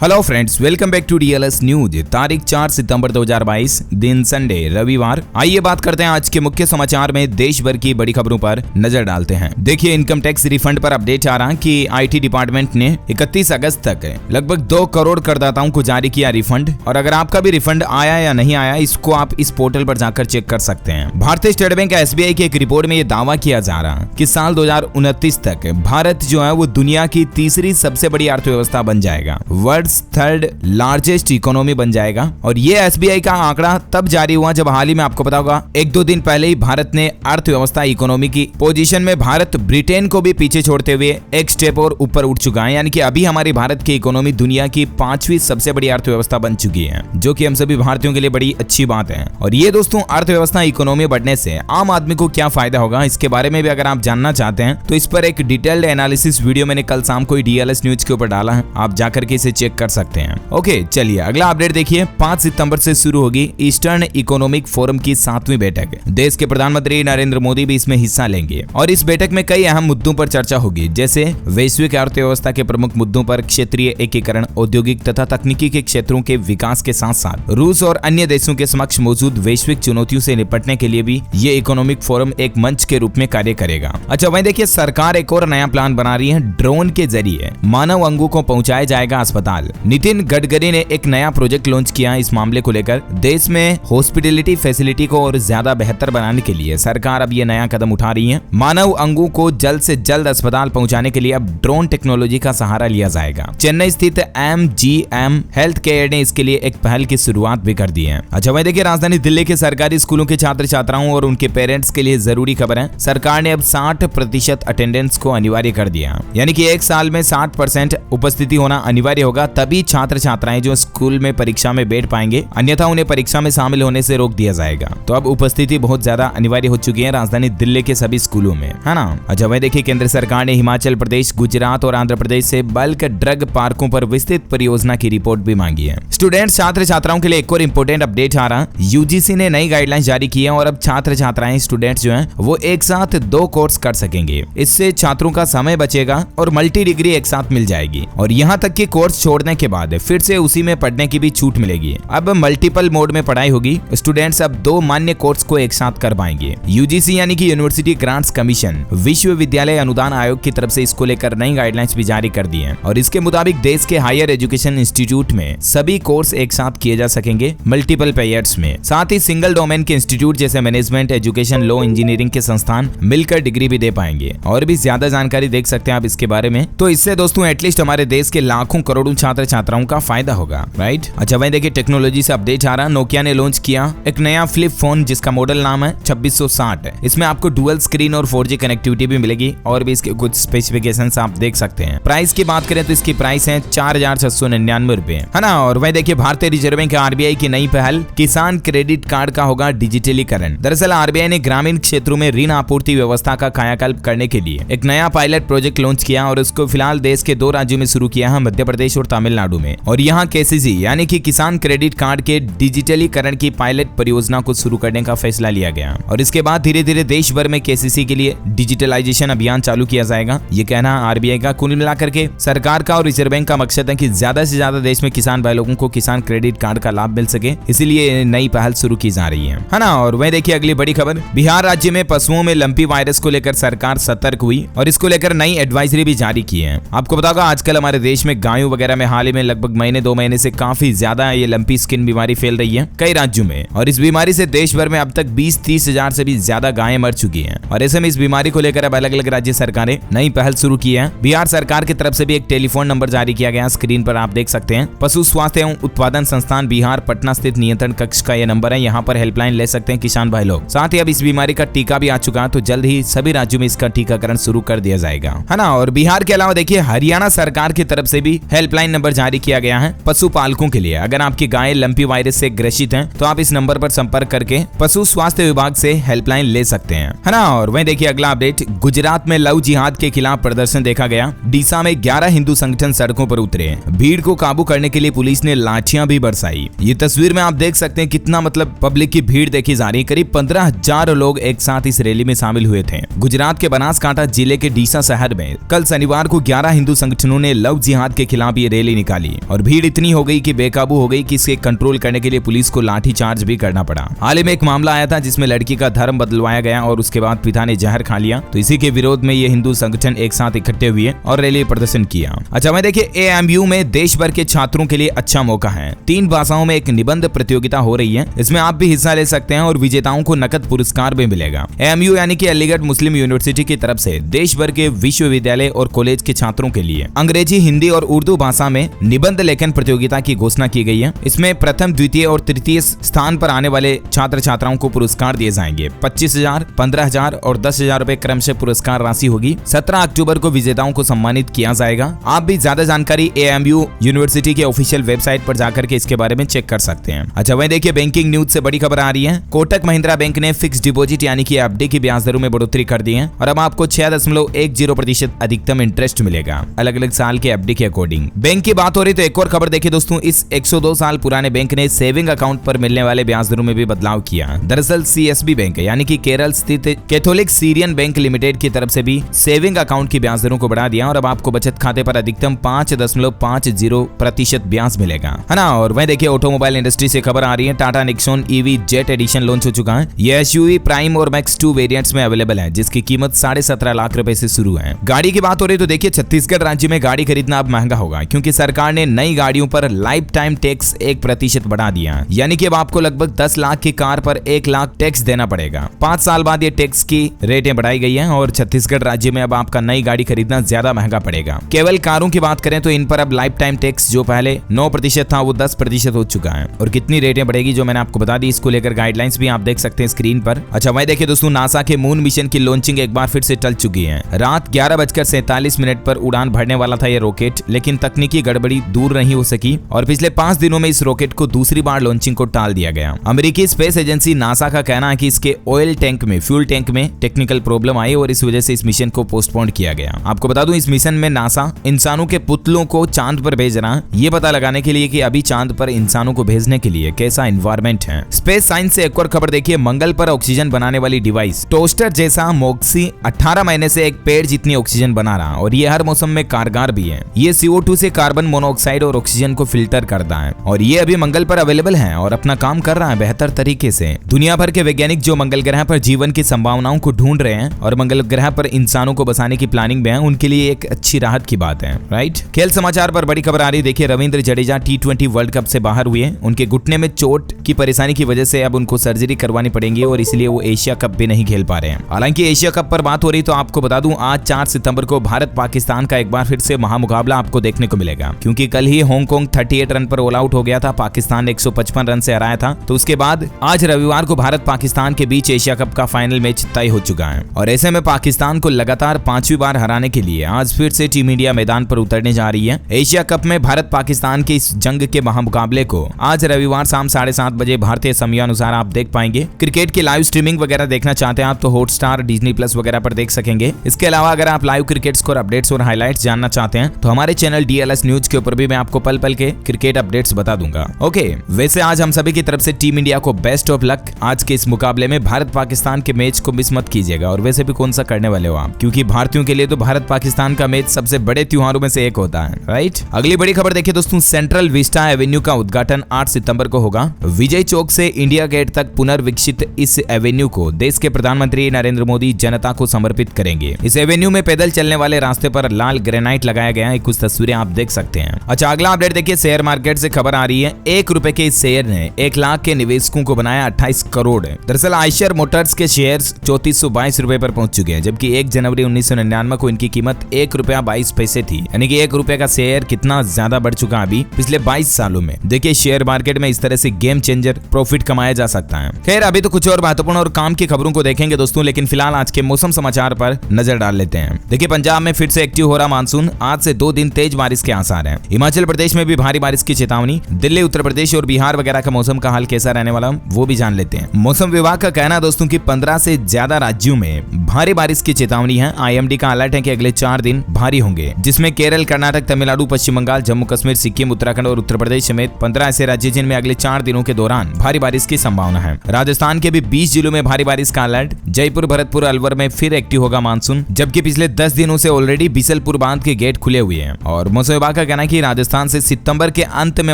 Hello friends, welcome back to DLS news. तारीख 4 सितंबर 2022, दिन Sunday रविवार। आइए बात करते हैं आज के मुख्य समाचार में देश भर की बड़ी खबरों पर नजर डालते हैं। देखिए, इनकम टैक्स रिफंड पर अपडेट आ रहा कि आईटी डिपार्टमेंट ने 31 अगस्त तक लगभग 2 करोड़ करदाताओं को जारी किया रिफंड। और अगर आपका भी रिफंड आया या नहीं आया, इसको आप इस पोर्टल पर जाकर चेक कर सकते हैं। भारतीय स्टेट बैंक एसबीआई की एक रिपोर्ट में यह दावा किया जा रहा कि साल 2029 तक भारत जो है वो दुनिया की तीसरी सबसे बड़ी अर्थव्यवस्था बन जाएगा, वर्ल्ड थर्ड लार्जेस्ट इकोनॉमी बन जाएगा। और ये एसबीआई का आंकड़ा तब जारी हुआ जब हाल ही में आपको पता होगा 1-2 दिन पहले ही भारत ने अर्थव्यवस्था इकोनॉमी की पोजीशन में भारत ब्रिटेन को भी पीछे छोड़ते हुए एक स्टेप और ऊपर उठ चुका है। यानी कि अभी हमारी भारत की इकोनॉमी दुनिया की 5वीं सबसे बड़ी अर्थव्यवस्था बन चुकी है, जो कि हम सभी भारतीयों के लिए बड़ी अच्छी बात है। और ये दोस्तों, अर्थव्यवस्था इकोनॉमी बढ़ने से आम आदमी को क्या फायदा होगा, इसके बारे में भी अगर आप जानना चाहते हैं तो इस पर एक डिटेल्ड एनालिसिस वीडियो मैंने कल शाम को डीएलएस न्यूज के ऊपर डाला है, आप जाकर के इसे चेक कर सकते हैं। ओके, चलिए अगला अपडेट देखिए। 5 सितंबर से शुरू होगी ईस्टर्न इकोनॉमिक फोरम की 7वीं बैठक। देश के प्रधानमंत्री नरेंद्र मोदी भी इसमें हिस्सा लेंगे और इस बैठक में कई अहम मुद्दों पर चर्चा होगी, जैसे वैश्विक अर्थव्यवस्था के प्रमुख मुद्दों पर, क्षेत्रीय एकीकरण, औद्योगिक तथा तकनीकी के क्षेत्रों के विकास के साथ साथ रूस और अन्य देशों के समक्ष मौजूद वैश्विक चुनौतियों से निपटने के लिए भी ये इकोनॉमिक फोरम एक मंच के रूप में कार्य करेगा। अच्छा, वहीं देखिए, सरकार एक और नया प्लान बना रही है। ड्रोन के जरिए मानव अंगों को पहुंचाया जाएगा अस्पताल। नितिन गडकरी ने एक नया प्रोजेक्ट लॉन्च किया इस मामले को लेकर। देश में हॉस्पिटलिटी फैसिलिटी को और ज्यादा बेहतर बनाने के लिए सरकार अब ये नया कदम उठा रही है। मानव अंगों को जल्द से जल्द अस्पताल पहुंचाने के लिए अब ड्रोन टेक्नोलॉजी का सहारा लिया जाएगा। चेन्नई स्थित एमजीएम हेल्थ केयर ने इसके लिए एक पहल की शुरुआत भी कर दी है। अच्छा, वहीं देखिए, राजधानी दिल्ली के सरकारी स्कूलों के छात्र छात्राओं और उनके पेरेंट्स के लिए जरूरी खबर है। सरकार ने अब 60% अटेंडेंस को अनिवार्य कर दिया, यानी कि एक साल में 60% उपस्थिति होना अनिवार्य होगा, तभी छात्र छात्राएं जो स्कूल में परीक्षा में बैठ पाएंगे, अन्यथा उन्हें परीक्षा में शामिल होने से रोक दिया जाएगा। तो अब उपस्थिति बहुत ज्यादा अनिवार्य हो चुकी है राजधानी दिल्ली के सभी स्कूलों में, है ना। अच्छा, वही देखिए, केंद्र सरकार ने हिमाचल प्रदेश, गुजरात और आंध्र प्रदेश से बल्क ड्रग पार्कों पर विस्तृत परियोजना की रिपोर्ट भी मांगी है। स्टूडेंट छात्र छात्राओं के लिए एक और इंपोर्टेंट अपडेट आ रहा। यूजीसी ने नई गाइडलाइंस जारी की है और अब छात्र छात्राएं स्टूडेंट्स जो हैं वो एक साथ 2 कोर्स कर सकेंगे। इससे छात्रों का समय बचेगा और मल्टी डिग्री एक साथ मिल जाएगी। और यहाँ तक कि कोर्स छोड़ने के बाद फिर से उसी में पढ़ने की भी छूट मिलेगी। अब मल्टीपल मोड में पढ़ाई होगी। स्टूडेंट्स अब 2 मान्य कोर्स को एक साथ कर पाएंगे। यूजीसी यानी कि यूनिवर्सिटी ग्रांट्स कमीशन, विश्वविद्यालय अनुदान आयोग की तरफ से इसको लेकर नई गाइडलाइंस भी जारी कर दी है। और इसके मुताबिक देश के हायर एजुकेशन इंस्टीट्यूट में सभी कोर्स एक साथ किए जा सकेंगे मल्टीपल पीरियड्स में। साथ ही सिंगल डोमेन के इंस्टीट्यूट जैसे मैनेजमेंट, एजुकेशन, लॉ, इंजीनियरिंग के संस्थान मिलकर डिग्री भी दे पाएंगे। और भी ज्यादा जानकारी देख सकते हैं आप इसके बारे में। तो इससे दोस्तों एटलीस्ट हमारे देश के लाखों करोड़ों छात्र छात्राओं का फायदा होगा, राइट। अच्छा, वहीं देखिए, टेक्नोलॉजी से अपडेट आ रहा। नोकिया ने लॉन्च किया एक नया फ्लिप फोन जिसका मॉडल नाम है 2660। इसमें आपको डुअल स्क्रीन और 4G कनेक्टिविटी भी मिलेगी और भी इसके कुछ स्पेसिफिकेशंस आप देख सकते हैं। प्राइस की बात करें तो इसकी प्राइस है 4699 रुपए, है ना। और वहीं देखिए, भारतीय रिजर्व बैंक आरबीआई की नई पहल, किसान क्रेडिट कार्ड का होगा डिजिटलीकरण। दरअसल आरबीआई ने ग्रामीण क्षेत्रों में ऋण आपूर्ति व्यवस्था का कायाकल्प करने के लिए एक नया पायलट प्रोजेक्ट लॉन्च किया और इसको फिलहाल देश के 2 राज्यों में शुरू किया है, मध्य प्रदेश और तमिलनाडु में। और यहाँ केसीसी यानी कि किसान क्रेडिट कार्ड के डिजिटलीकरण की पायलट परियोजना को शुरू करने का फैसला लिया गया। और इसके बाद धीरे धीरे देश भर में केसीसी के लिए डिजिटलाइजेशन अभियान चालू किया जाएगा। ये कहना आरबीआई का। कुल मिलाकर के सरकार का और रिजर्व बैंक का मकसद है कि ज्यादा से ज्यादा देश में किसान भाई लोगों को किसान क्रेडिट कार्ड का लाभ मिल सके, इसीलिए नई पहल शुरू की जा रही है ना। और वह देखिए, अगली बड़ी खबर, बिहार राज्य में पशुओं में लंपी वायरस को लेकर सरकार सतर्क हुई और इसको लेकर नई एडवाइजरी भी जारी की है। आपको पता होगा आजकल हमारे देश में गायों वगैरह में हाल ही में लगभग 1-2 महीने से काफी ज्यादा ये लंपी स्किन बीमारी फैल रही है कई राज्यों में। और इस बीमारी से देश भर में अब तक 20-30 हजार से भी ज्यादा गायें मर चुकी हैं। और ऐसे में इस बीमारी को लेकर अब अलग अलग राज्य सरकारें नई पहल शुरू की है। बिहार सरकार की तरफ से भी एक टेलीफोन नंबर जारी किया गया, स्क्रीन पर आप देख सकते हैं। पशु स्वास्थ्य एवं उत्पादन संस्थान बिहार पटना स्थित नियंत्रण कक्ष का यह नंबर है। यहाँ पर हेल्पलाइन ले सकते हैं किसान भाई लोग। साथ ही अब इस बीमारी का टीका भी आ चुका है, तो जल्द ही सभी राज्यों में इसका टीकाकरण शुरू कर दिया जाएगा, है ना। और बिहार के अलावा देखिए, हरियाणा सरकार की तरफ से भी हेल्पलाइन नंबर जारी किया गया है पशुपालकों के लिए। अगर आपकी गाय लंपी वायरस से ग्रसित है तो आप इस नंबर पर संपर्क करके पशु स्वास्थ्य विभाग से हेल्पलाइन ले सकते हैं, है ना। और वहीं देखिए, अगला अपडेट, गुजरात में लव जिहाद के खिलाफ प्रदर्शन देखा गया। डीसा में 11 हिंदू संगठन सड़कों पर उतरे। भीड़ को काबू करने के लिए पुलिस ने लाठियां भी बरसाई। ये तस्वीर में आप देख सकते हैं कितना मतलब पब्लिक की भीड़ देखी जा रही है। करीब 15,000 लोग एक साथ इस रैली में शामिल हुए थे। गुजरात के बनासकांठा जिले के डीसा शहर में कल शनिवार को 11 हिंदू संगठनों ने लव जिहाद के खिलाफ ये रैली रैली निकाली और भीड़ इतनी हो गई कि बेकाबू हो गई कि इसे कंट्रोल करने के लिए पुलिस को लाठी चार्ज भी करना पड़ा। हाल ही में एक मामला आया था जिसमें लड़की का धर्म बदलवाया गया और उसके बाद पिता ने जहर खा लिया। तो इसी के विरोध में ये हिंदू संगठन एक साथ इकट्ठे हुए और रैली प्रदर्शन किया। अच्छा मैं देखिए AMU में देश भर के छात्रों के लिए अच्छा मौका है। 3 भाषाओं में एक निबंध प्रतियोगिता हो रही है, इसमें आप भी हिस्सा ले सकते हैं और विजेताओं को नकद पुरस्कार भी मिलेगा। AMU यानी कि अलीगढ़ मुस्लिम यूनिवर्सिटी की तरफ से देश भर के विश्वविद्यालय और कॉलेज के छात्रों के लिए अंग्रेजी, हिंदी और उर्दू भाषा में निबंध लेखन प्रतियोगिता की घोषणा की गई है। इसमें प्रथम, द्वितीय और तृतीय स्थान पर आने वाले छात्र छात्राओं को पुरस्कार दिए जाएंगे। 25,000, 15,000 और 10,000 रुपए क्रम से पुरस्कार राशि होगी। 17 अक्टूबर को विजेताओं को सम्मानित किया जाएगा। आप भी ज्यादा जानकारी AMU यूनिवर्सिटी के ऑफिशियल वेबसाइट पर जाकर के इसके बारे में चेक कर सकते हैं। अच्छा वहीं देखिए बैंकिंग न्यूज से बड़ी खबर आ रही है। कोटक महिंद्रा बैंक ने फिक्स डिपॉजिट यानी कि FD की ब्याज दरों में बढ़ोतरी कर दी है और अब आपको 6.10% अधिकतम इंटरेस्ट मिलेगा अलग अलग साल के FD के अकॉर्डिंग। बैंक की बात हो रही तो एक और खबर देखिए दोस्तों, इस 102 साल पुराने बैंक ने सेविंग अकाउंट पर मिलने वाले ब्याज दरों में भी बदलाव किया। दरअसल CSB बैंक यानी कि केरल स्थित कैथोलिक सीरियन बैंक लिमिटेड की तरफ से भी सेविंग अकाउंट की ब्याज दरों को बढ़ा दिया और अब आपको बचत खाते पर अधिकतम 5.50% ब्याज मिलेगा, है ना। और वहीं देखिए ऑटोमोबाइल इंडस्ट्री से खबर आ रही है। Tata Nixon EV jet edition launch हो चुका है। ये SUV प्राइम और मैक्स 2 वेरिएंट्स में अवेलेबल है जिसकी कीमत 17.5 लाख रुपए से शुरू है। गाड़ी की बात हो रही तो देखिए छत्तीसगढ़ राज्य में गाड़ी खरीदना अब महंगा होगा क्योंकि सरकार ने नई गाड़ियों पर लाइफ टाइम टैक्स 1% बढ़ा दिया। यानी कि अब आपको लगभग 10 लाख की कार पर 1 लाख टैक्स देना पड़ेगा। 5 साल बाद ये टैक्स की रेटें बढ़ाई गई हैं और छत्तीसगढ़ राज्य में अब आपका नई गाड़ी खरीदना ज्यादा महंगा पड़ेगा। केवल कारों की बात करें तो इन पर अब लाइफ टाइम टैक्स जो पहले 9% था वो 10% हो चुका है। और कितनी रेटें बढ़ेगी जो मैंने आपको बता दी, इसको लेकर गाइडलाइंस भी आप देख सकते हैं स्क्रीन पर। अच्छा वही देखिए दोस्तों, नासा के मून मिशन की लॉन्चिंग एक बार फिर से टल चुकी है। रात 11:47 पर उड़ान भरने वाला था ये रॉकेट, लेकिन तकनीकी गड़बड़ी दूर नहीं हो सकी और पिछले 5 दिनों में इस रॉकेट को दूसरी बार लॉन्चिंग को टाल दिया गया। अमेरिकी स्पेस एजेंसी नासा का कहना है कि इसके ऑयल टैंक में, फ्यूल टैंक में टेक्निकल प्रॉब्लम आई और इस वजह से इस मिशन को पोस्टपोन किया गया। आपको बता दूं इस मिशन में नासा इंसानों के पुतलों को चांद पर भेज रहा है, ये पता लगाने के लिए कि अभी चांद पर इंसानों को भेजने के लिए कैसा एनवायरनमेंट है। स्पेस साइंस से एक और खबर देखिए, मंगल पर ऑक्सीजन बनाने वाली डिवाइस टोस्टर जैसा मोक्सी 18 महीने से एक पेड़ जितनी ऑक्सीजन बना रहा और ये हर मौसम में कारगर भी है। ये CO2 से कार्बन मोनोऑक्साइड और ऑक्सीजन को फिल्टर करता है और ये अभी मंगल पर अवेलेबल है और अपना काम कर रहा है बेहतर तरीके से। दुनिया भर के वैज्ञानिक जो मंगल ग्रह पर जीवन की संभावनाओं को ढूंढ रहे हैं और मंगल ग्रह पर इंसानों को बसाने की प्लानिंग में है, उनके लिए एक अच्छी राहत की बात है, राइट। खेल समाचार पर बड़ी खबर आ रही, देखिए Ravindra Jadeja T20 world cup से बाहर हुए। उनके घुटने में चोट की परेशानी की वजह से अब उनको सर्जरी करवानी पड़ेगी और इसलिए वो एशिया कप भी नहीं खेल पा रहे हैं। हालांकि एशिया कप पर बात हो रही तो आपको बता दूं आज 4 सितंबर को भारत पाकिस्तान का एक बार फिर से महामुकाबला आपको देखने को मिलेगा, क्योंकि कल ही हांगकांग 38 रन पर ऑल आउट हो गया था, पाकिस्तान ने 155 रन से हराया था। तो उसके बाद आज रविवार को भारत पाकिस्तान के बीच एशिया कप का फाइनल मैच तय हो चुका है और ऐसे में पाकिस्तान को लगातार 5वीं बार हराने के लिए आज फिर से टीम इंडिया मैदान पर उतरने जा रही है। एशिया कप में भारत पाकिस्तान के इस जंग के महामुकाबले को आज रविवार शाम 7:30 बजे भारतीय समयानुसार आप देख पाएंगे। क्रिकेट की लाइव स्ट्रीमिंग वगैरह देखना चाहते हैं आप तो हॉटस्टार, डिज्नी प्लस वगैरह पर देख सकेंगे। इसके अलावा अगर आप लाइव क्रिकेट स्कोर अपडेट्स और हाइलाइट्स जानना चाहते हैं तो हमारे चैनल DLS न्यूज के ऊपर भी मैं आपको पल पल के क्रिकेट अपडेट्स बता दूंगा। ओके, वैसे आज हम सभी की तरफ से टीम इंडिया को बेस्ट ऑफ लक आज के इस मुकाबले में। भारत पाकिस्तान के मैच को मिस मत कीजिएगा और वैसे भी कौन सा करने वाले हो आप, क्योंकि भारतीयों के लिए तो भारत पाकिस्तान का मैच सबसे बड़े त्योहारों में से एक होता है, राइट। अगली बड़ी खबर देखिए दोस्तों, सेंट्रल विस्टा एवेन्यू का उद्घाटन 8 सितंबर को होगा। विजय चौक से इंडिया गेट तक पुनर्विकसित इस एवेन्यू को देश के प्रधानमंत्री नरेंद्र मोदी जनता को समर्पित करेंगे। इस एवेन्यू में पैदल चलने वाले रास्ते पर लाल ग्रेनाइट लगाया गया है, कुछ तस्वीरें आप देख सकते हैं। अच्छा अगला अपडेट देखिए, शेयर मार्केट से खबर आ रही है। 1 रुपए के इस शेयर ने 1 लाख के निवेशकों को बनाया 28 करोड़। दरअसल आयशर मोटर्स के शेयर्स 3422 रुपए पर पहुंच चुके हैं, जबकि 1 जनवरी 1999 को इनकी कीमत 1 रुपया 22 पैसे थी। यानी कि 1 रुपए का शेयर कितना ज्यादा बढ़ चुका अभी पिछले 22 सालों में। देखिए शेयर मार्केट में इस तरह से गेम चेंजर प्रॉफिट कमाया जा सकता है। खैर अभी तो कुछ और महत्वपूर्ण और काम की खबरों को देखेंगे दोस्तों, लेकिन फिलहाल आज के मौसम समाचार पर नजर डाल लेते हैं। देखिए पंजाब में फिर से एक्टिव हो रहा मानसून, आज से 2 दिन तेज बारिश के आसार हैं। हिमाचल प्रदेश में भी भारी बारिश की चेतावनी। दिल्ली, उत्तर प्रदेश और बिहार वगैरह का मौसम का हाल कैसा रहने वाला वो भी जान लेते हैं। मौसम विभाग का कहना है दोस्तों कि 15 से ज्यादा राज्यों में भारी बारिश की चेतावनी है। IMD का अलर्ट है कि अगले 4 दिन भारी होंगे, जिसमें केरल, कर्नाटक, तमिलनाडु, पश्चिम बंगाल, जम्मू कश्मीर, सिक्किम, उत्तराखंड और उत्तर प्रदेश समेत 15 ऐसे राज्य जिनमें अगले 4 दिनों के दौरान भारी बारिश की संभावना है। राजस्थान के भी 20 जिलों में भारी बारिश का अलर्ट। जयपुर, भरतपुर, अलवर में फिर एक्टिव होगा मानसून, जबकि पिछले 10 दिनों से ऑलरेडी बिसलपुर बांध के गेट खुले हुए हैं। और मौसम विभाग विभाग का कहना है कि राजस्थान से सितंबर के अंत में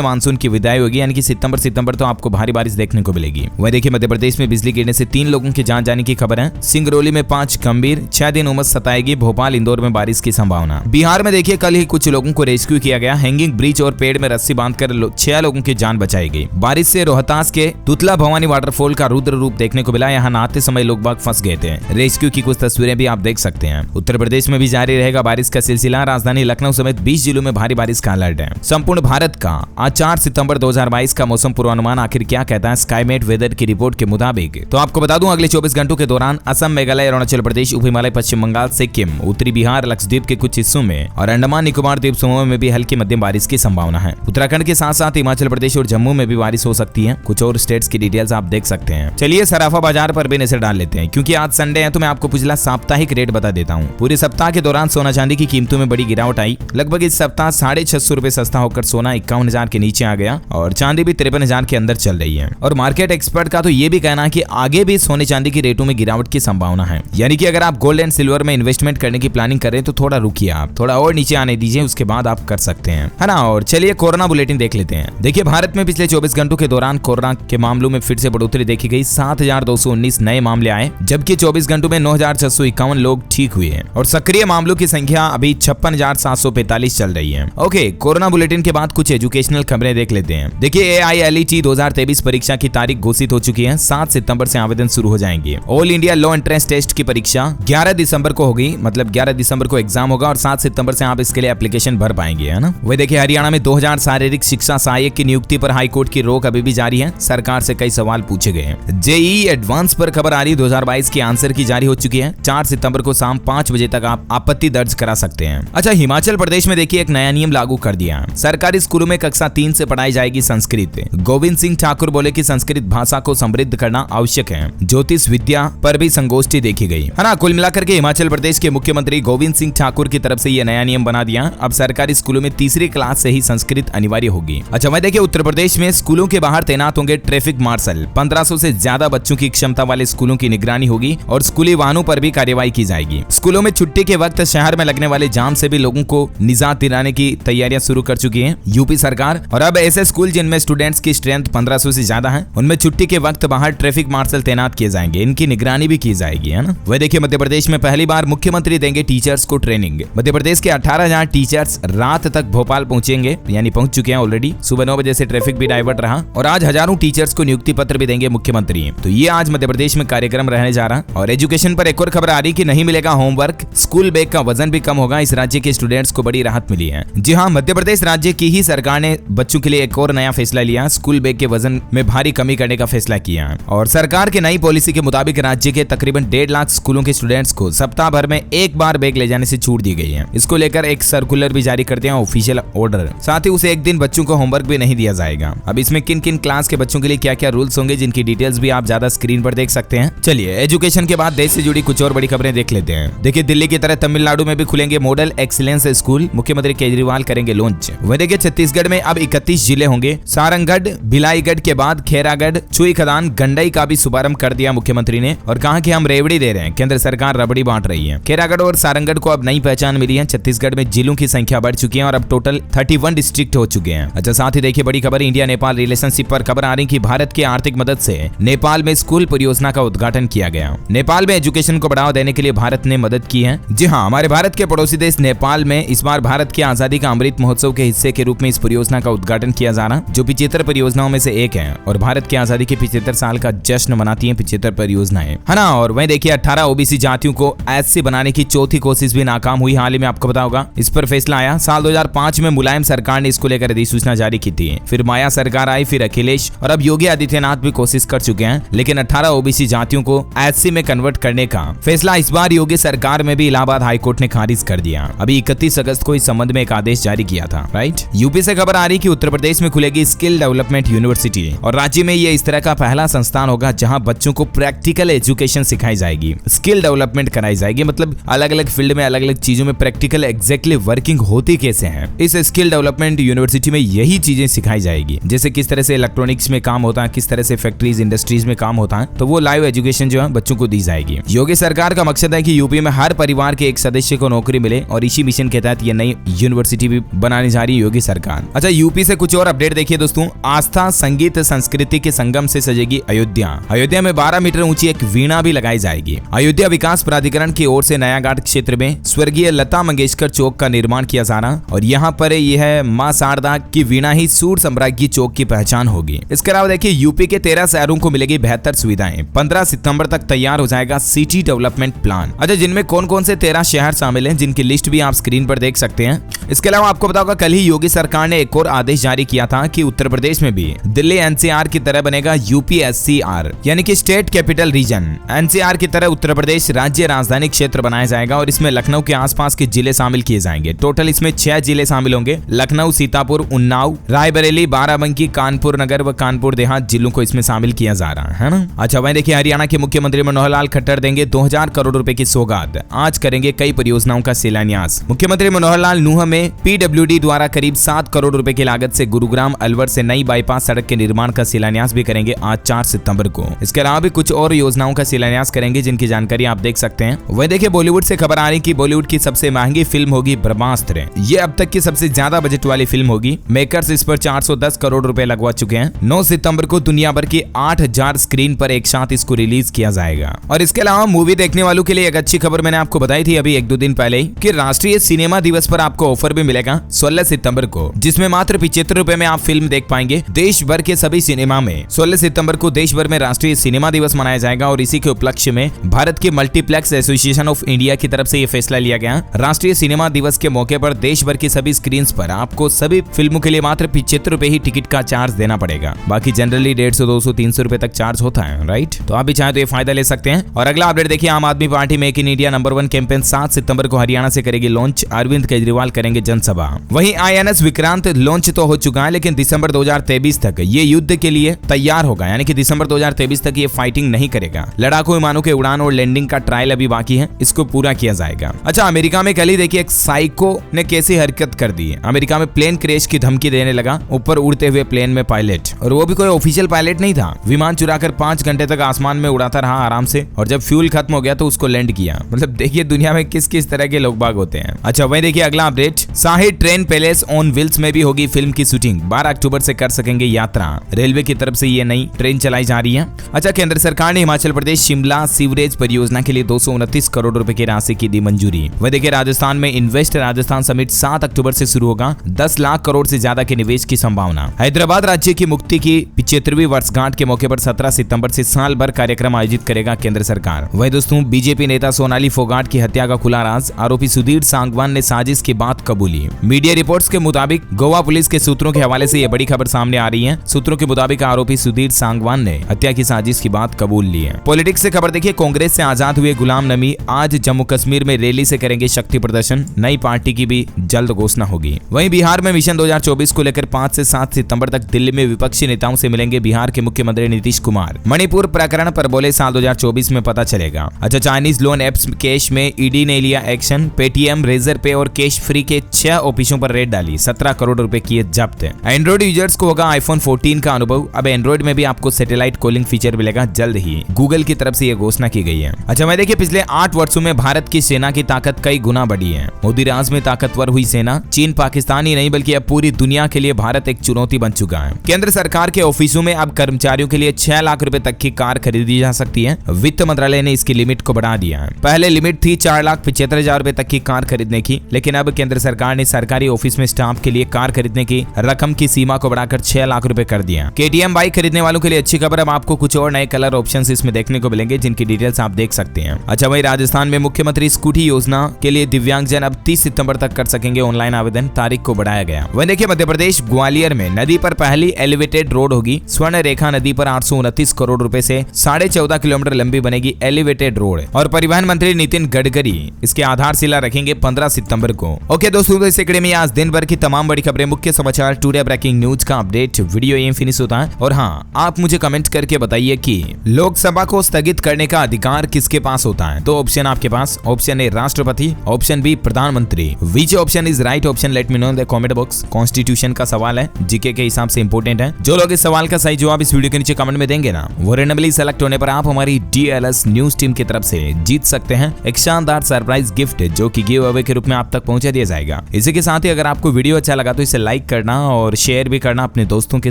मानसून की विदाई होगी, यानी कि सितंबर तो आपको भारी बारिश देखने को मिलेगी। वहीं देखिए मध्य प्रदेश में बिजली गिरने से 3 लोगों की जान जाने की खबर है। सिंगरौली में 5 गंभीर, 6 दिन उमस सताएगी। भोपाल इंदौर में बारिश की संभावना। बिहार में देखिए कल ही कुछ लोगों को रेस्क्यू किया गया। हैंगिंग ब्रिज और पेड़ में रस्सी बांधकर 6 लोगों की जान बचाई गई। बारिश से रोहतास के तुतला भवानी वाटरफॉल का रुद्र रूप देखने को मिला। यहाँ नहाते समय लोग बाग फंस गए थे। रेस्क्यू की कुछ तस्वीरें भी आप देख सकते हैं। उत्तर प्रदेश में भी जारी रहेगा बारिश का सिलसिला। राजधानी लखनऊ समेत 20 जिलों में भारी बारिश का अलर्ट है। संपूर्ण भारत का आज 4 सितंबर 2022 का मौसम पूर्वानुमान आखिर क्या कहता है स्काईमेट वेदर की रिपोर्ट के मुताबिक। तो आपको बता दूं अगले 24 घंटों के दौरान असम, मेघालय, अरुणाचल प्रदेश, उप हिमालय, पश्चिम बंगाल, सिक्किम, उत्तरी बिहार, लक्षद्वीप के कुछ हिस्सों में और अंडमान निकोबार द्वीप समूह में भी हल्की मध्यम बारिश की संभावना है। उत्तराखंड के साथ साथ हिमाचल प्रदेश और जम्मू में भी बारिश हो सकती है। कुछ और स्टेट्स की डिटेल्स आप देख सकते हैं। चलिए सराफा बाजार पर भी नजर डाल लेते हैं, क्योंकि आज संडे है तो मैं आपको पिछला साप्ताहिक रेट बता देता हूँ। पूरे सप्ताह के दौरान सोना चांदी की कीमतों में बड़ी गिरावट आई। लगभग इस सप्ताह 650 रुपए सस्ता होकर सोना 51,000 के नीचे आ गया और चांदी भी 53,000 के अंदर चल रही है। और मार्केट एक्सपर्ट का तो ये भी कहना है कि आगे भी सोने चांदी की रेटों में गिरावट की संभावना है। यानी कि अगर आप गोल्ड एंड सिल्वर में इन्वेस्टमेंट करने की प्लानिंग कर रहे हैं तो थोड़ा रुकिए, आप थोड़ा और नीचे आने दीजिए, उसके बाद आप कर सकते हैं, है ना। और चलिए कोरोना बुलेटिन देख लेते हैं। देखिए भारत में पिछले 24 घंटों के दौरान कोरोना के मामलों में फिर से बढ़ोतरी देखी गई। 7,219 नए मामले आए, जबकि 24 घंटों में 9,651 लोग ठीक हुए हैं और सक्रिय मामलों की संख्या अभी 56,745 चल रही है। ओके, कोरोना बुलेटिन के बाद कुछ एजुकेशनल खबरें देख लेते हैं। देखिए AILET 2023 परीक्षा की तारीख घोषित हो चुकी है। 7 सितंबर से आवेदन शुरू हो जाएंगे। All India law entrance test की परीक्षा 11 दिसंबर को होगी, मतलब 11 दिसंबर को एग्जाम होगा और 7 सितंबर से आप इसके लिए एप्लीकेशन भर पाएंगे, है ना। वही देखिए हरियाणा में 2000 शारीरिक शिक्षा सहायक की नियुक्ति पर हाईकोर्ट की रोक अभी भी जारी है। सरकार से कई सवाल पूछे गए हैं। JEE एडवांस पर खबर आ रही 2022 की आंसर की जारी हो चुकी है। 4 सितंबर को शाम 5 बजे तक आप आपत्ति दर्ज करा सकते हैं। अच्छा, हिमाचल प्रदेश में देखिए एक नया नियम लागू कर दिया है। सरकारी स्कूलों में कक्षा 3 से पढ़ाई जाएगी संस्कृत। गोविंद सिंह ठाकुर बोले कि संस्कृत भाषा को समृद्ध करना आवश्यक है। ज्योतिष विद्या पर भी संगोष्ठी देखी गई, है ना। कुल मिलाकर के हिमाचल प्रदेश के मुख्यमंत्री गोविंद सिंह ठाकुर की तरफ से यह नया नियम बना दिया। अब सरकारी स्कूलों में तीसरी क्लास से ही संस्कृत अनिवार्य होगी। अच्छा, वह देखिए उत्तर प्रदेश में स्कूलों के बाहर तैनात होंगे ट्रैफिक मार्शल। 1500 से ज्यादा बच्चों की क्षमता वाले स्कूलों की निगरानी होगी और स्कूली वाहनों पर भी कार्रवाई की जाएगी। स्कूलों में छुट्टी के वक्त शहर में लगने वाले जाम से भी लोगों को निजात दिलाने की तैयारियां शुरू कर चुकी है यूपी सरकार। और अब ऐसे स्कूल जिनमें स्टूडेंट्स की स्ट्रेंथ 1500 से ज्यादा है, उनमें छुट्टी के वक्त बाहर ट्रैफिक मार्शल तैनात किए जाएंगे। इनकी निगरानी भी की जाएगी, है ना। वह देखिए मध्य प्रदेश में पहली बार मुख्यमंत्री देंगे टीचर्स को ट्रेनिंग। मध्य प्रदेश के 18,000 टीचर्स रात तक भोपाल पहुंचेंगे, यानी पहुंच चुके हैं ऑलरेडी। सुबह 9 बजे से ट्रैफिक भी डाइवर्ट रहा और आज हजारों टीचर्स को नियुक्ति पत्र भी देंगे मुख्यमंत्री। तो ये आज मध्य प्रदेश में कार्यक्रम रहने जा रहा। और एजुकेशन पर एक और खबर आ रही कि नहीं मिलेगा होमवर्क, स्कूल बैग का वजन भी कम होगा। इस राज्य के स्टूडेंट्स को बड़ी राहत मिली है। जी हाँ, मध्य प्रदेश राज्य की ही सरकार ने बच्चों के लिए एक और नया फैसला लिया। स्कूल बैग के वजन में भारी कमी करने का फैसला किया और सरकार की नई पॉलिसी के मुताबिक राज्य के तकरीबन 1.5 लाख स्कूलों के स्टूडेंट्स को सप्ताह भर में एक बार बैग ले जाने से छूट दी गई है। इसको लेकर एक सर्कुलर भी जारी करते हैं, ऑफिशियल ऑर्डर। साथ ही उसे एक दिन बच्चों को होमवर्क भी नहीं दिया जाएगा। अब इसमें किन किन क्लास के बच्चों के लिए क्या क्या रूल्स होंगे, जिनकी डिटेल्स भी आप ज्यादा स्क्रीन पर देख सकते हैं। चलिए एजुकेशन के बाद देश से जुड़ी कुछ और बड़ी खबरें देख लेते हैं। देखिए दिल्ली की तरह तमिलनाडु में भी खुलेंगे मॉडल एक्सीलेंस स्कूल। मुख्यमंत्री केजरीवाल करेंगे लॉन्च। वहीं देखिए छत्तीसगढ़ में अब 31 जिले होंगे। सारंगढ़, भिलाईगढ़ के बाद खैरागढ़, चुईखदान, गंडई का भी शुभारंभ कर दिया मुख्यमंत्री ने और कहा कि हम रेवड़ी दे रहे हैं, केंद्र सरकार रबड़ी बांट रही है। खैरागढ़ और सारंगढ़ को अब नई पहचान मिली है। छत्तीसगढ़ में जिलों की संख्या बढ़ चुकी है और अब टोटल 31 डिस्ट्रिक्ट हो चुके हैं। अच्छा, साथ ही देखिए बड़ी खबर इंडिया नेपाल रिलेशनशिप पर खबर आ रही कि भारत की आर्थिक मदद से नेपाल में स्कूल परियोजना का उद्घाटन किया गया। नेपाल में एजुकेशन को बढ़ावा देने के लिए भारत ने मदद की है। जी हाँ, हमारे भारत के पड़ोसी देश नेपाल में इस बार भारत की आजादी का अमृत महोत्सव के हिस्से के रूप में इस परियोजना का उद्घाटन किया जा रहा, जो 75 परियोजनाओं में से एक है और भारत की आजादी के 75 साल का जश्न मनाती है 75 परियोजनाएं, है ना। और वहीं देखिए 18 ओबीसी जातियों को एससी बनाने की चौथी कोशिश भी नाकाम हुई। हाल ही में आपको पता होगा इस पर फैसला आया। साल 2005 में मुलायम सरकार ने इसको लेकर अधिसूचना जारी की थी। फिर माया सरकार आई, फिर अखिलेश और अब योगी आदित्यनाथ भी कोशिश कर चुके हैं, लेकिन 18 ओबीसी जातियों को एससी में कन्वर्ट करने का फैसला इस बार योगी सरकार में भी इलाहाबाद हाईकोर्ट ने खारिज कर दिया। अभी 31 अगस्त को इस संबंध में एक आदेश जारी किया था, राइट। यूपी से खबर आ रही कि उत्तर प्रदेश में खुलेगी स्किल डेवलपमेंट यूनिवर्सिटी और राज्य में ये इस तरह का पहला संस्थान होगा जहां बच्चों को प्रैक्टिकल एजुकेशन सिखाई जाएगी, स्किल डेवलपमेंट कराई जाएगी। मतलब अलग अलग फील्ड में अलग अलग चीजों में प्रैक्टिकल एग्जैक्टली वर्किंग होती कैसे है, इस स्किल डेवलपमेंट यूनिवर्सिटी में यही चीजें सिखाई जाएगी। जैसे किस तरह से इलेक्ट्रॉनिक्स में काम होता है, किस तरह से फैक्ट्रीज इंडस्ट्रीज में काम होता है, तो वो लाइव एजुकेशन जो है बच्चों को दी जाएगी। योगी सरकार का मकसद है कि यूपी में हर परिवार के एक सदस्य को नौकरी मिले और इसी मिशन के तहत ये नई यूनिवर्सिटी यूनिवर्सिटी भी बनाने जा रही है योगी सरकार। अच्छा, यूपी से कुछ और अपडेट देखिए दोस्तों। आस्था संगीत संस्कृति के संगम से सजेगी अयोध्या। अयोध्या में 12 मीटर ऊंची एक वीणा भी लगाई जाएगी। अयोध्या विकास प्राधिकरण की ओर से नया घाट क्षेत्र में स्वर्गीय लता मंगेशकर चौक का निर्माण किया जा रहा और यहाँ पर यह मां शारदा की वीणा ही सूर साम्राज्य चौक की पहचान होगी। इसके अलावा देखिए यूपी के 13 शहरों को मिलेगी बेहतर सुविधाएं। 15 सितंबर तक तैयार हो जाएगा सिटी डेवलपमेंट प्लान। अच्छा, जिनमें कौन कौन से 13 शहर शामिल हैं, जिनकी लिस्ट भी आप स्क्रीन पर देख सकते हैं। इसके अलावा आपको पता होगा कल ही योगी सरकार ने एक और आदेश जारी किया था कि उत्तर प्रदेश में भी दिल्ली एनसीआर की तरह बनेगा यूपीएससीआर, यानी कि स्टेट कैपिटल रीजन। एनसीआर की तरह उत्तर प्रदेश राज्य राजधानी क्षेत्र बनाया जाएगा और इसमें लखनऊ के आसपास के जिले शामिल किए जाएंगे। टोटल इसमें 6 जिले शामिल होंगे। लखनऊ, सीतापुर, उन्नाव, रायबरेली, बाराबंकी, कानपुर नगर व कानपुर देहात जिलों को इसमें शामिल किया जा रहा है ना। अच्छा, वहीं देखिए हरियाणा के मुख्यमंत्री मनोहर लाल खट्टर देंगे 2000 करोड़ रुपए की सौगात। आज करेंगे कई परियोजनाओं का शिलान्यास। मुख्यमंत्री मनोहर लाल नूंह में पीडब्ल्यूडी द्वारा करीब 7 करोड़ रुपए की लागत से गुरुग्राम अलवर से नई बाईपास सड़क के निर्माण का शिलान्यास भी करेंगे आज 4 सितंबर को। इसके अलावा भी कुछ और योजनाओं का शिलान्यास करेंगे जिनकी जानकारी आप देख सकते हैं। वही देखिए बॉलीवुड से खबर आ रही कि बॉलीवुड की सबसे महंगी फिल्म होगी ब्रह्मास्त्र। ये अब तक की सबसे ज्यादा बजट वाली फिल्म होगी। मेकर्स इस पर 410 करोड़ रुपए लगवा चुके हैं। 9 सितंबर को दुनिया भर की 8000 स्क्रीन पर एक साथ इसको रिलीज किया जाएगा। और इसके अलावा मूवी देखने वालों के लिए एक अच्छी खबर मैंने आपको बताई थी अभी 1-2 दिन पहले ही कि राष्ट्रीय सिनेमा दिवस पर आपको ऑफर भी मिलेगा 16 सितंबर को, जिसमें मात्र 75 रुपए में आप फिल्म देख पाएंगे देश भर के सभी सिनेमा में। 16 सितंबर को देश भर में राष्ट्रीय सिनेमा दिवस मनाया जाएगा और इसी के उपलक्ष्य में भारत के मल्टीप्लेक्स एसोसिएशन ऑफ इंडिया की तरफ से यह फैसला लिया गया। राष्ट्रीय सिनेमा दिवस के मौके पर देश भर की सभी स्क्रीन पर आपको सभी फिल्मों के लिए मात्र 75 रुपए ही टिकट का चार्ज देना पड़ेगा। बाकी जनरली 150, 200, 300 रुपए तक चार्ज होता है, राइट। तो आप भी चाहे तो ये फायदा ले सकते हैं। और अगला अपडेट देखिए, आम आदमी party make in India number 1 campaign 7 सितंबर को हरियाणा से करेगी लॉन्च। अरविंद केजरीवाल करेंगे जनसभा। वहीं INS विक्रांत लॉन्च तो हो चुका है, लेकिन दिसंबर 2023 तक ये युद्ध के लिए तैयार होगा, यानी कि दिसंबर 2023 तक ये फाइटिंग नहीं करेगा। लड़ाकू विमानों के उड़ान और लैंडिंग का ट्रायल अभी बाकी है, इसको पूरा किया जाएगा। अच्छा, अमेरिका में कल ही देखिए एक साइको ने कैसी हरकत कर दी है। अमेरिका में प्लेन क्रैश की धमकी देने लगा ऊपर उड़ते हुए प्लेन में पायलट, और वो भी कोई ऑफिशियल पायलट नहीं था। विमान चुराकर 5 घंटे तक आसमान में उड़ाता रहा आराम से, और जब फ्यूल खत्म हो गया तो उसको लैंड किया। मतलब देखिए दुनिया में किस किस तरह के लोग बाग होते हैं। अच्छा, वही देखिए अगला update, shahi train palace on wheels में भी होगी फिल्म की शूटिंग। 12 अक्टूबर से कर सकेंगे यात्रा। रेलवे की तरफ से ये नई ट्रेन चलाई जा रही है। अच्छा, केंद्र सरकार ने हिमाचल प्रदेश शिमला सीवरेज परियोजना के लिए 229 करोड़ रुपए की राशि की दी मंजूरी। वह देखिए राजस्थान में इन्वेस्ट राजस्थान समिट 7 अक्टूबर से शुरू होगा। 10 लाख करोड़ से ज्यादा के निवेश की संभावना। हैदराबाद राज्य की मुक्ति की 75वीं वर्षगांठ के मौके पर 17 सितंबर से साल भर कार्यक्रम आयोजित करेगा केंद्र सरकार। वही दोस्तों बीजेपी नेता सोनाली फोगाट की हत्या का खुला राज, आरोपी सुधीर सांगवान ने साजिश की बात कबूली। मीडिया रिपोर्ट्स के मुताबिक गोवा पुलिस के सूत्रों के हवाले से यह बड़ी खबर सामने आ रही है। सूत्रों के मुताबिक आरोपी सुधीर सांगवान ने हत्या की साजिश की बात कबूल ली है। पॉलिटिक्स से खबर देखिए, कांग्रेस से आजाद हुए गुलाम नबी आज जम्मू कश्मीर में रैली से करेंगे शक्ति प्रदर्शन। नई पार्टी की भी जल्द घोषणा होगी। वहीं बिहार में मिशन 2024 को लेकर 5 से 7 सितंबर तक दिल्ली में विपक्षी नेताओं से मिलेंगे बिहार के मुख्यमंत्री नीतीश कुमार। मणिपुर प्रकरण पर बोले साल 2024 में पता चलेगा। अच्छा, चाइनीज लोन एप्स केस में ईडी ने लिया एक्शन। पेटीएम, रेजर पे और कैश फ्री के 6 ऑफिसों पर रेड डाली। 17 करोड़ रुपए किए जब्त। एंड्रॉइड यूजर्स को होगा आईफोन 14 का अनुभव। अब एंड्रॉइड में भी आपको सैटेलाइट कॉलिंग फीचर मिलेगा जल्द ही। गूगल की तरफ से यह घोषणा की गई है। अच्छा, मैं देखिए पिछले 8 वर्षों में भारत की सेना की ताकत कई गुना बढ़ी है। मोदी राज में ताकतवर हुई सेना चीन पाकिस्तान ही नहीं बल्कि अब पूरी दुनिया के लिए भारत एक चुनौती बन चुका है। केंद्र सरकार के ऑफिसों में अब कर्मचारियों के लिए 6 लाख रुपए तक की कार खरीदी जा सकती है। वित्त मंत्रालय ने इसकी लिमिट को बढ़ा दिया है। पहले लिमिट थी 4,75,000 रुपए तक की कार खरीदने की, लेकिन अब केंद्र सरकार ने सरकारी ऑफिस में स्टाफ के लिए कार खरीदने की रकम की सीमा को बढ़ाकर 6 लाख रुपए कर दिया। KTM बाइक खरीदने वालों के लिए अच्छी खबर, अब आपको कुछ और नए कलर ऑप्शंस इसमें देखने को मिलेंगे जिनकी डिटेल्स आप देख सकते हैं। अच्छा, वही राजस्थान में मुख्यमंत्री स्कूटी योजना के लिए दिव्यांगजन अब 30 सितंबर तक कर सकेंगे ऑनलाइन आवेदन। तारीख को बढ़ाया गया। वही देखिए मध्य प्रदेश ग्वालियर में नदी पर पहली एलिवेटेड रोड होगी। स्वर्ण रेखा नदी पर 829 करोड़ रुपए से 14.5 किलोमीटर लंबी बनेगी एलिवेटेड रोड, और परिवहन मंत्री नितिन गडकरी इसके आधारशिला रखेंगे 15 सितंबर को। ओके दोस्तों, इस कड़ी में आज दिन भर की तमाम बड़ी खबरें, मुख्य समाचार, टुडे ब्रेकिंग न्यूज का अपडेट वीडियो यहीं फिनिश होता है। और हाँ, आप मुझे कमेंट करके बताइए कि लोकसभा को स्थगित करने का अधिकार किसके पास होता है। तो ऑप्शन आपके पास, ऑप्शन ए राष्ट्रपति, ऑप्शन बी प्रधानमंत्री। Which option is right option, let me know in the comment box. Constitution का सवाल है, जीके के हिसाब से इंपोर्टेंट है। जो लोग इस सवाल का सही जवाब इस वीडियो के नीचे कमेंट में देंगे ना, वो रेंडमली सेलेक्ट होने पर आप हमारी DLS न्यूज टीम की तरफ से जीत सकते हैं एक शानदार सरप्राइज गिफ्ट, जो कि गिव अवे के रूप में आप तक पहुंचा दिया जाएगा। मिलेगा। इसी के साथ ही अगर आपको वीडियो अच्छा लगा तो इसे लाइक करना और शेयर भी करना अपने दोस्तों के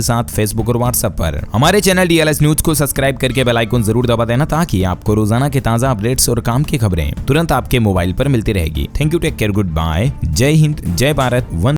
साथ फेसबुक और व्हाट्सएप पर। हमारे चैनल DLS न्यूज को सब्सक्राइब करके बेल आइकन जरूर दबा देना ताकि आपको रोजाना के ताजा अपडेट्स और काम की खबरें तुरंत आपके मोबाइल पर मिलती रहेगी। Thank you, take care, good bye, जय हिंद, जय भारत, वंदे